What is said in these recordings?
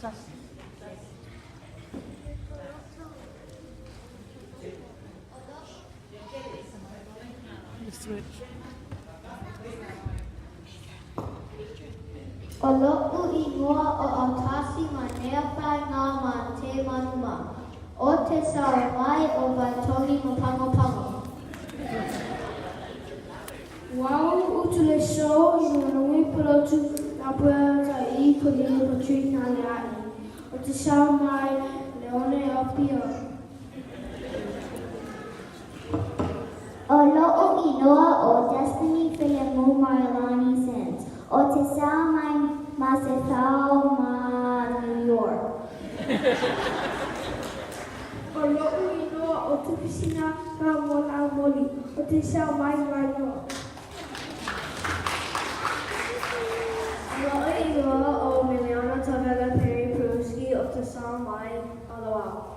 O lo'u I noa o Autasi ma neawhai ngā ma te manuma. O te sawa mai o Waitongi ma Pangopango. Wau utule show I nui pulotu na puerta I kuri patri nani ai. O te sawa mai Leone o Pio. O lo'u I noa o Destiny Filemu Marilani Sands. O te sawa mai ma se tau ma New York. O lo'u I noa o Tupusina ka mona moli. O te sawa mai New Lo'u I noa o Miliana Tavela Perry Pruski o te sawa mai Aloha.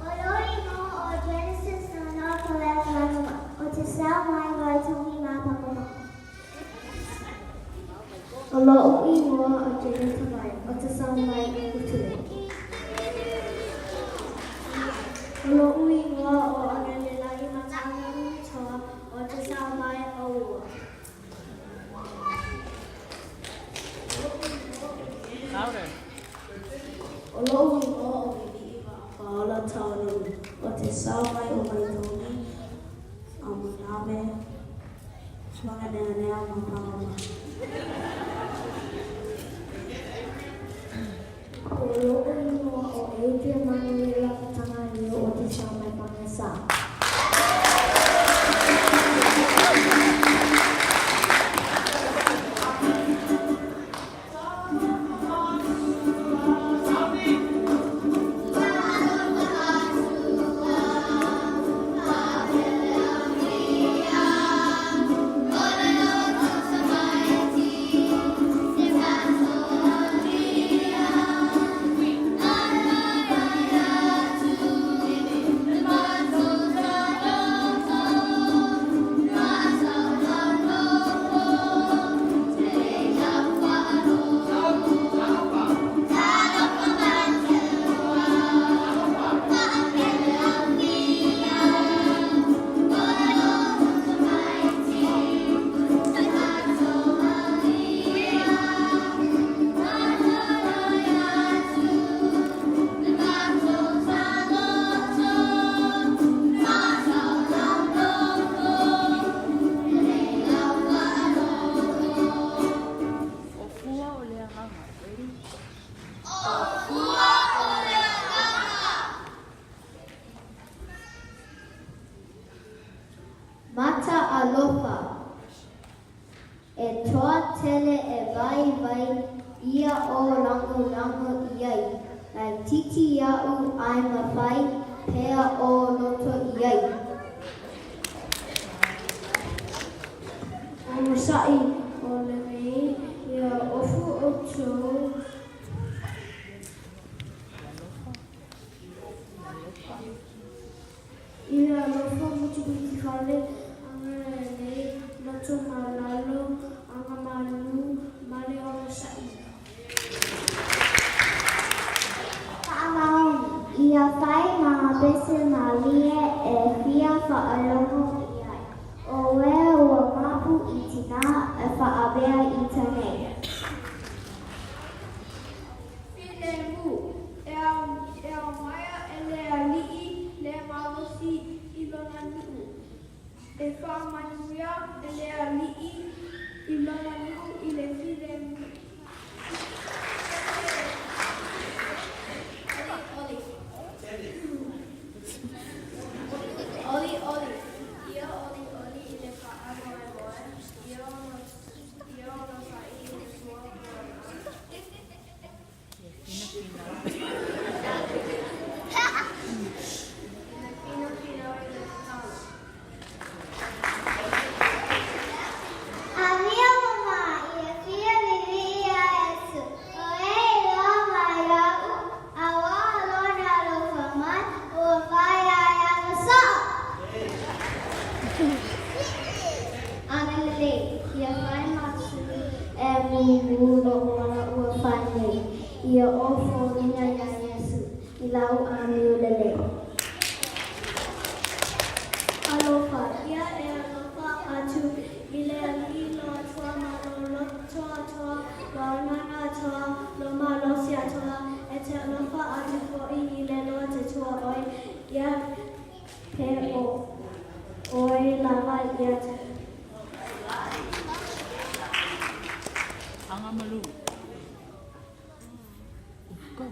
O lo'u I noa o Genesis Nana Kalea Kanuma. O te sawa mai Waitongi ma Pangopango. O lo'u I noa o Jane Tavai. O te sawa mai Utule. O lo'u I noa o Anelelahi Matangani Toa. O te sawa mai Aua. Louder. O lo'u I noa o Ili'iwa Paola Taonui. O te sawa mai o Waitongi. A Maname. Whanganea ma Pangopango. O lo'u I noa o Adrian Manuela Tangani o te sawa mai Pangesa. Mata alofa. E toa tele e vai ia o lango iai. Ai titi iau ai mawhai pea o loto iai. O Masai o Lemi ia ofu o tō. Ia alofa mutuputi whale anga nei loto malalo anga manu mare o Masai. Whaamaoni, ia whai mga bese ma lie e whia whaalongo iai. O wea ua mapu I tina e whaabea I tanei. Filemu, e a maia e lea li'i, lea malosi I lona niu. E whaamanuia e lea li'i I lona niu I le filemu. Oli. Ia oli I le whaama e moe. Ia ona Ia o fōnia ia Yesu, I lau amiu lele. Alofa, ia e alofa atu I le ali'i loa toa ma lo toa toa, lo ngana toa, lo malosia toa, e te alofa atu fo'i I le loa te toa oi, ia pe oi lava ia te. Angamalu. Go.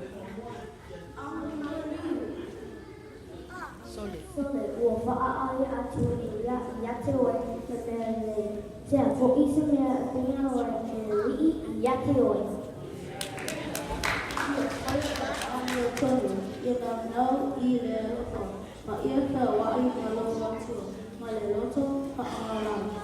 Solid. Sole ua whaa'ai atu I ate oi te mea nei. Tea fo'i se mea pina oi e li'i I ate oi. Ia tonu, ia ngā nau I le alofa, ma ia ka wa'i ma lo loto, ma le loto pa angara.